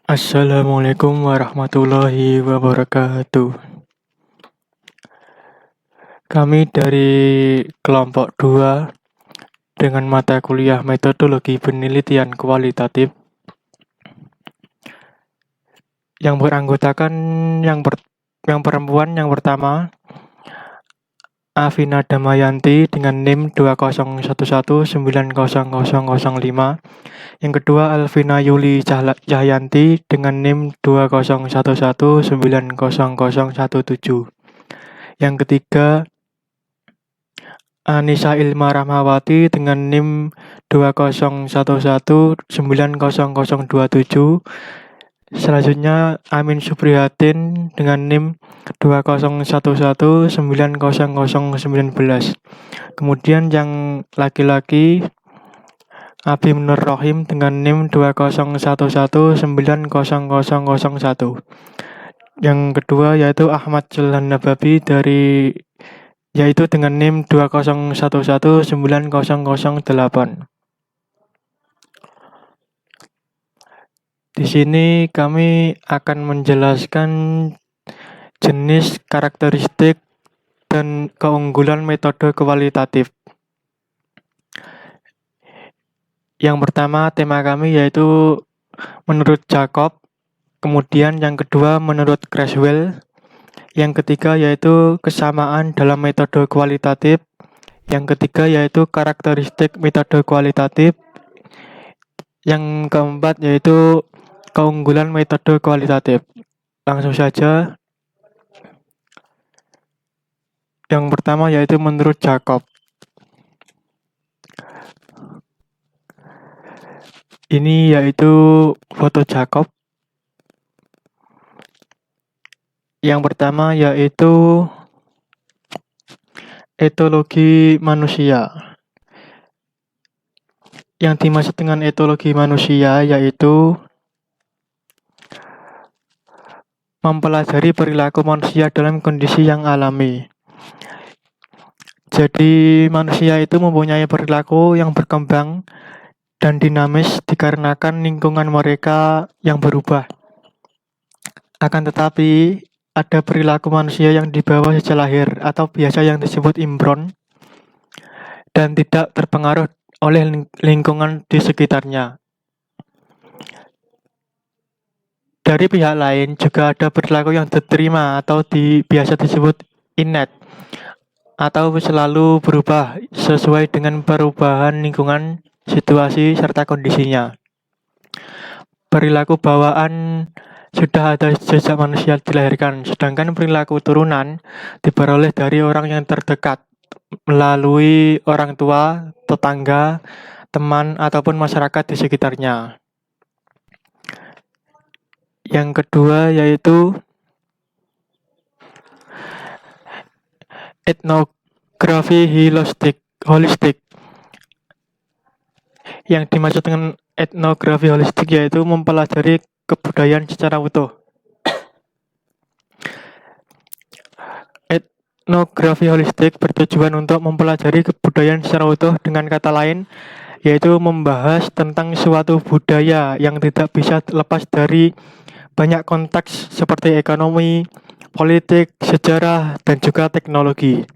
Assalamualaikum warahmatullahi wabarakatuh. Kami dari kelompok 2 dengan mata kuliah metodologi penelitian kualitatif yang beranggotakan yang perempuan yang pertama Afina Damayanti dengan NIM 2011900005. Yang kedua Alvina Yuli Cahyanti dengan NIM 2011900017. Yang ketiga Anissa Ilma Rahmawati dengan NIM 2011900027. Selanjutnya Amin Suprihatin dengan NIM 2011900019. Kemudian yang laki-laki Abim Nur Rohim dengan NIM 2011900001. Yang kedua yaitu Ahmad Zulhan Nababi yaitu dengan NIM 20119008. Di sini kami akan menjelaskan jenis, karakteristik, dan keunggulan metode kualitatif. Yang pertama tema kami yaitu menurut Jacob, kemudian yang kedua menurut Creswell, yang ketiga yaitu kesamaan dalam metode kualitatif, yang ketiga yaitu karakteristik metode kualitatif, yang keempat yaitu keunggulan metode kualitatif. Langsung saja. Yang pertama yaitu menurut Jacob. Ini yaitu foto Jacob. Yang pertama yaitu etologi manusia. Yang dimaksud dengan etologi manusia yaitu mempelajari perilaku manusia dalam kondisi yang alami. Jadi manusia itu mempunyai perilaku yang berkembang dan dinamis dikarenakan lingkungan mereka yang berubah. Akan tetapi, ada perilaku manusia yang dibawa sejak lahir atau biasa yang disebut imbron dan tidak terpengaruh oleh lingkungan di sekitarnya. Dari pihak lain juga ada perilaku yang diterima atau biasa disebut innate atau selalu berubah sesuai dengan perubahan lingkungan, situasi, serta kondisinya. Perilaku bawaan sudah ada sejak manusia dilahirkan, sedangkan perilaku turunan diperoleh dari orang yang terdekat melalui orang tua, tetangga, teman, ataupun masyarakat di sekitarnya. Yang kedua yaitu etnografi holistik. Yang dimaksud dengan etnografi holistik yaitu mempelajari kebudayaan secara utuh. Etnografi holistik bertujuan untuk mempelajari kebudayaan secara utuh, dengan kata lain yaitu membahas tentang suatu budaya yang tidak bisa lepas dari banyak konteks seperti ekonomi, politik, sejarah, dan juga teknologi.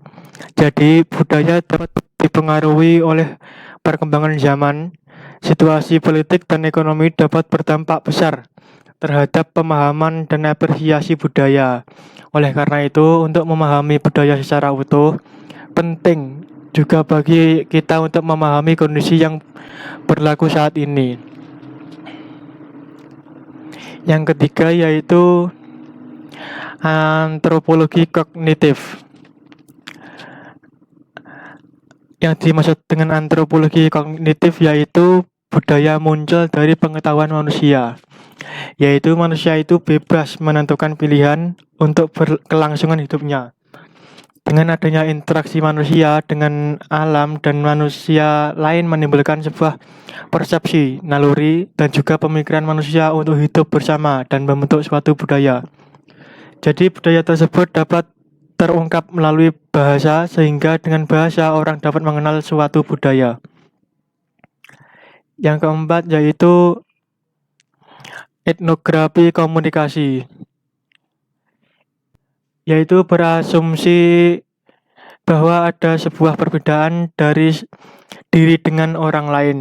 Jadi budaya dapat dipengaruhi oleh perkembangan zaman. Situasi politik dan ekonomi dapat berdampak besar terhadap pemahaman dan apresiasi budaya. Oleh karena itu, untuk memahami budaya secara utuh, penting juga bagi kita untuk memahami kondisi yang berlaku saat ini. Yang ketiga yaitu antropologi kognitif. Yang dimaksud dengan antropologi kognitif yaitu budaya muncul dari pengetahuan manusia, yaitu manusia itu bebas menentukan pilihan untuk kelangsungan hidupnya. Dengan adanya interaksi manusia dengan alam dan manusia lain menimbulkan sebuah persepsi, naluri, dan juga pemikiran manusia untuk hidup bersama dan membentuk suatu budaya. Jadi budaya tersebut dapat terungkap melalui bahasa, sehingga dengan bahasa orang dapat mengenal suatu budaya. Yang keempat yaitu etnografi komunikasi, yaitu berasumsi bahwa ada sebuah perbedaan dari diri dengan orang lain.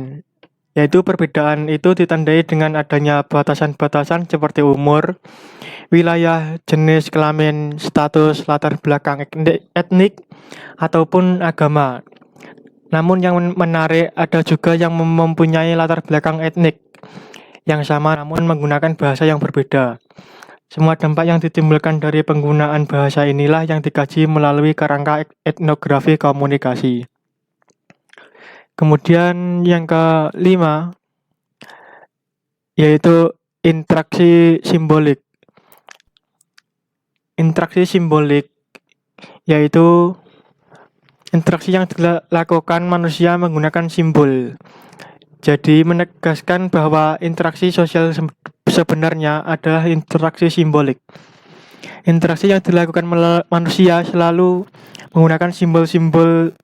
Yaitu perbedaan itu ditandai dengan adanya batasan-batasan seperti umur, wilayah, jenis kelamin, status, latar belakang etnik, ataupun agama. Namun yang menarik, ada juga yang mempunyai latar belakang etnik yang sama namun menggunakan bahasa yang berbeda. Semua dampak yang ditimbulkan dari penggunaan bahasa inilah yang dikaji melalui kerangka etnografi komunikasi. Kemudian yang kelima, yaitu interaksi simbolik. Interaksi simbolik yaitu interaksi yang dilakukan manusia menggunakan simbol. Jadi menegaskan bahwa interaksi sosial sebenarnya adalah interaksi simbolik. Interaksi yang dilakukan manusia selalu menggunakan simbol-simbol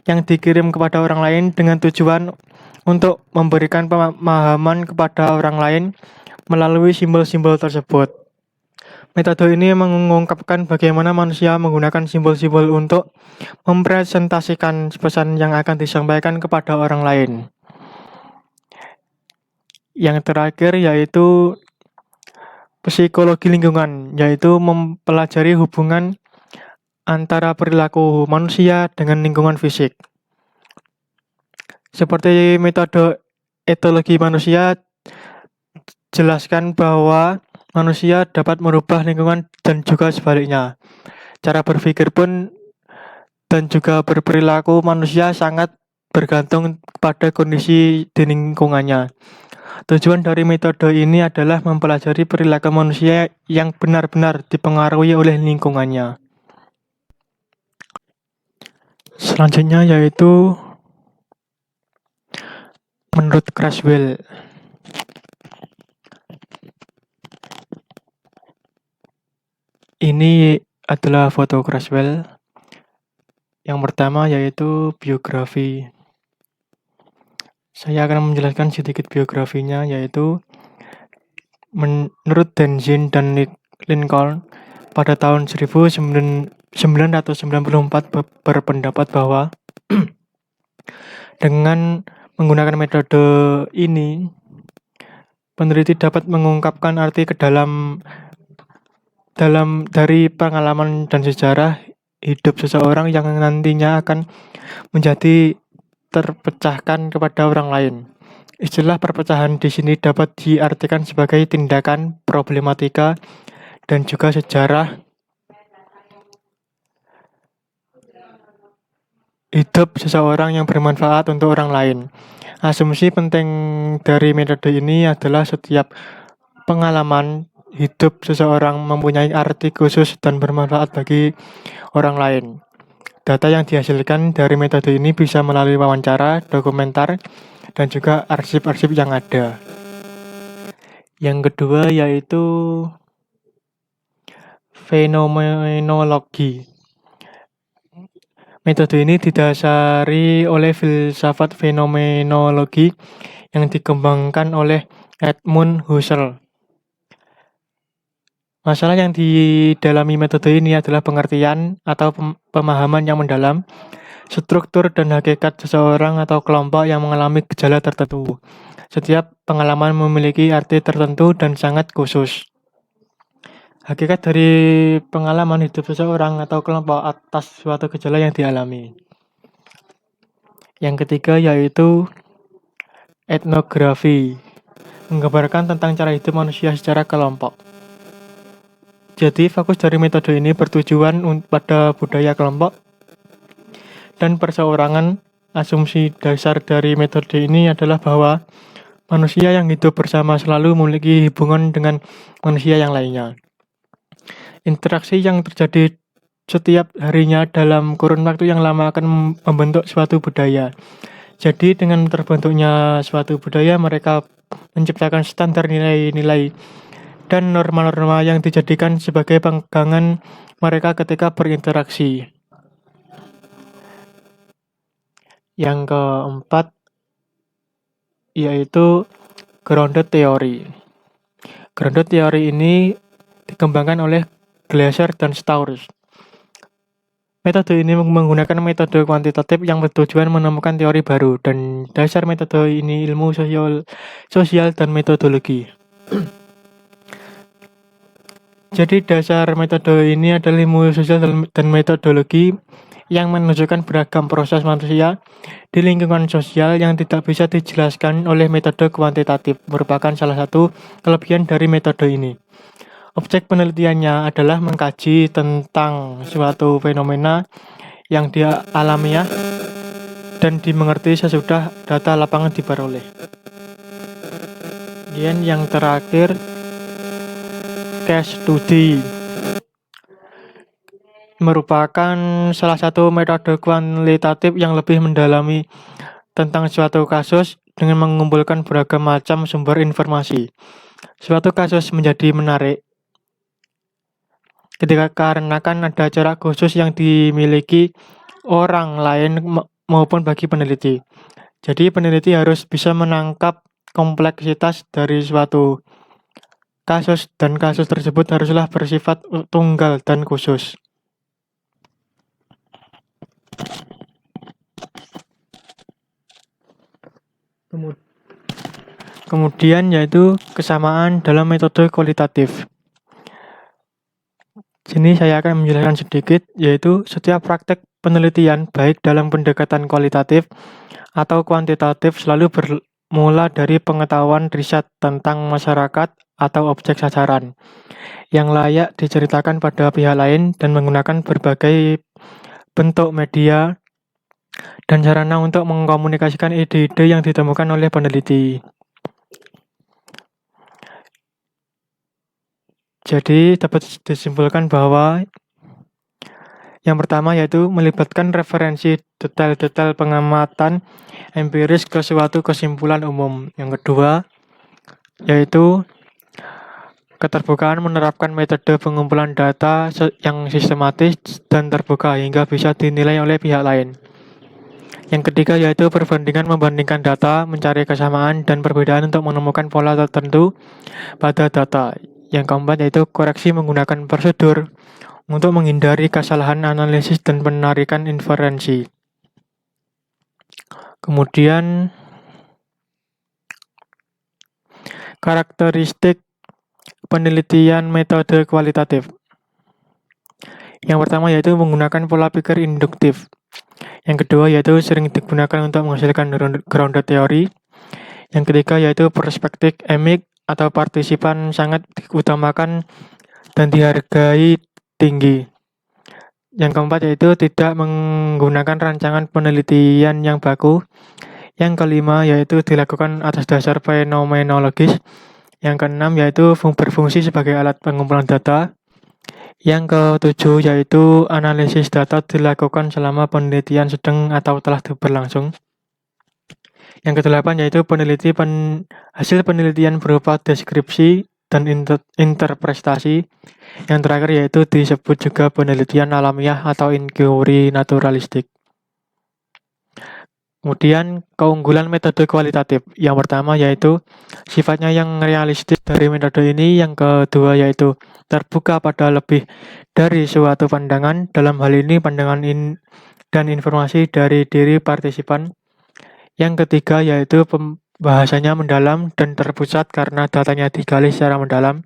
yang dikirim kepada orang lain dengan tujuan untuk memberikan pemahaman kepada orang lain melalui simbol-simbol tersebut. Metode ini mengungkapkan bagaimana manusia menggunakan simbol-simbol untuk mempresentasikan pesan yang akan disampaikan kepada orang lain. Yang terakhir yaitu psikologi lingkungan, yaitu mempelajari hubungan antara perilaku manusia dengan lingkungan fisik. Seperti metode etologi manusia, jelaskan bahwa manusia dapat merubah lingkungan dan juga sebaliknya. Cara berpikir pun dan juga berperilaku manusia sangat bergantung pada kondisi di lingkungannya. Tujuan dari metode ini adalah mempelajari perilaku manusia yang benar-benar dipengaruhi oleh lingkungannya. Selanjutnya yaitu menurut Creswell. Ini adalah foto Creswell. Yang pertama yaitu biografi. Saya akan menjelaskan sedikit biografinya, yaitu menurut Denzin dan Lincoln pada tahun 1994 berpendapat bahwa dengan menggunakan metode ini, peneliti dapat mengungkapkan arti ke dalam dari pengalaman dan sejarah hidup seseorang yang nantinya akan menjadi terpecahkan kepada orang lain. Istilah perpecahan di sini dapat diartikan sebagai tindakan, problematika, dan juga sejarah hidup seseorang yang bermanfaat untuk orang lain. Asumsi penting dari metode ini adalah setiap pengalaman hidup seseorang mempunyai arti khusus dan bermanfaat bagi orang lain. Data yang dihasilkan dari metode ini bisa melalui wawancara, dokumenter, dan juga arsip-arsip yang ada. Yang kedua yaitu fenomenologi. Metode ini didasari oleh filsafat fenomenologi yang dikembangkan oleh Edmund Husserl. Masalah yang didalami metode ini adalah pengertian atau pemahaman yang mendalam, struktur dan hakikat seseorang atau kelompok yang mengalami gejala tertentu. Setiap pengalaman memiliki arti tertentu dan sangat khusus. Hakikat dari pengalaman hidup seseorang atau kelompok atas suatu gejala yang dialami. Yang ketiga yaitu etnografi, menggambarkan tentang cara hidup manusia secara kelompok. Jadi fokus dari metode ini bertujuan pada budaya kelompok dan perseorangan. Asumsi dasar dari metode ini adalah bahwa manusia yang hidup bersama selalu memiliki hubungan dengan manusia yang lainnya. Interaksi yang terjadi setiap harinya dalam kurun waktu yang lama akan membentuk suatu budaya. Jadi dengan terbentuknya suatu budaya, mereka menciptakan standar nilai-nilai dan norma-norma yang dijadikan sebagai pegangan mereka ketika berinteraksi. Yang keempat yaitu grounded theory. Grounded teori ini dikembangkan oleh Glaser dan Staurus. Metode ini menggunakan metode kuantitatif yang bertujuan menemukan teori baru dan dasar metode ini ilmu sosial dan metodologi. Jadi dasar metode ini adalah ilmu sosial dan metodologi yang menunjukkan beragam proses manusia di lingkungan sosial yang tidak bisa dijelaskan oleh metode kuantitatif, merupakan salah satu kelebihan dari metode ini. Objek penelitiannya adalah mengkaji tentang suatu fenomena yang alamiah dan dimengerti sesudah data lapangan diperoleh. Kemudian yang terakhir, case study merupakan salah satu metode kualitatif yang lebih mendalami tentang suatu kasus dengan mengumpulkan beragam macam sumber informasi. Suatu kasus menjadi menarik karena ada cara khusus yang dimiliki orang lain maupun bagi peneliti. Jadi peneliti harus bisa menangkap kompleksitas dari suatu kasus dan kasus tersebut haruslah bersifat tunggal dan khusus. Kemudian yaitu kesamaan dalam metode kualitatif. Sini saya akan menjelaskan sedikit, yaitu setiap praktek penelitian baik dalam pendekatan kualitatif atau kuantitatif selalu bermula dari pengetahuan riset tentang masyarakat atau objek sasaran yang layak diceritakan pada pihak lain dan menggunakan berbagai bentuk media dan sarana untuk mengkomunikasikan ide-ide yang ditemukan oleh peneliti. Jadi dapat disimpulkan bahwa yang pertama yaitu melibatkan referensi detail-detail pengamatan empiris ke suatu kesimpulan umum. Yang kedua yaitu keterbukaan menerapkan metode pengumpulan data yang sistematis dan terbuka hingga bisa dinilai oleh pihak lain. Yang ketiga yaitu perbandingan membandingkan data, mencari kesamaan dan perbedaan untuk menemukan pola tertentu pada data. Yang keempat yaitu koreksi menggunakan prosedur untuk menghindari kesalahan analisis dan penarikan inferensi. Kemudian karakteristik penelitian metode kualitatif. Yang pertama yaitu menggunakan pola pikir induktif. Yang kedua yaitu sering digunakan untuk menghasilkan grounded teori. Yang ketiga yaitu perspektif emik atau partisipan sangat diutamakan dan dihargai tinggi. Yang keempat yaitu tidak menggunakan rancangan penelitian yang baku. Yang kelima yaitu dilakukan atas dasar fenomenologis. Yang keenam yaitu berfungsi sebagai alat pengumpulan data. Yang ketujuh yaitu analisis data dilakukan selama penelitian sedang atau telah berlangsung. Yang kedelapan yaitu hasil penelitian berupa deskripsi dan interpretasi. Yang terakhir yaitu disebut juga penelitian alamiah atau inquiry naturalistik. Kemudian keunggulan metode kualitatif. Yang pertama yaitu sifatnya yang realistis dari metode ini. Yang kedua yaitu terbuka pada lebih dari suatu pandangan. Dalam hal ini pandangan dan informasi dari diri partisipan. Yang ketiga yaitu pembahasannya mendalam dan terpusat karena datanya digali secara mendalam.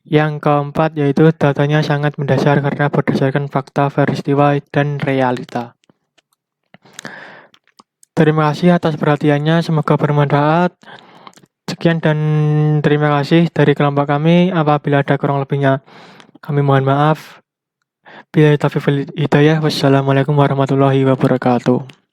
Yang keempat yaitu datanya sangat mendasar karena berdasarkan fakta, peristiwa, dan realita. Terima kasih atas perhatiannya, semoga bermanfaat. Sekian dan terima kasih dari kelompok kami. Apabila ada kurang lebihnya, kami mohon maaf. Billahi taufiq wal hidayah. Wassalamualaikum warahmatullahi wabarakatuh.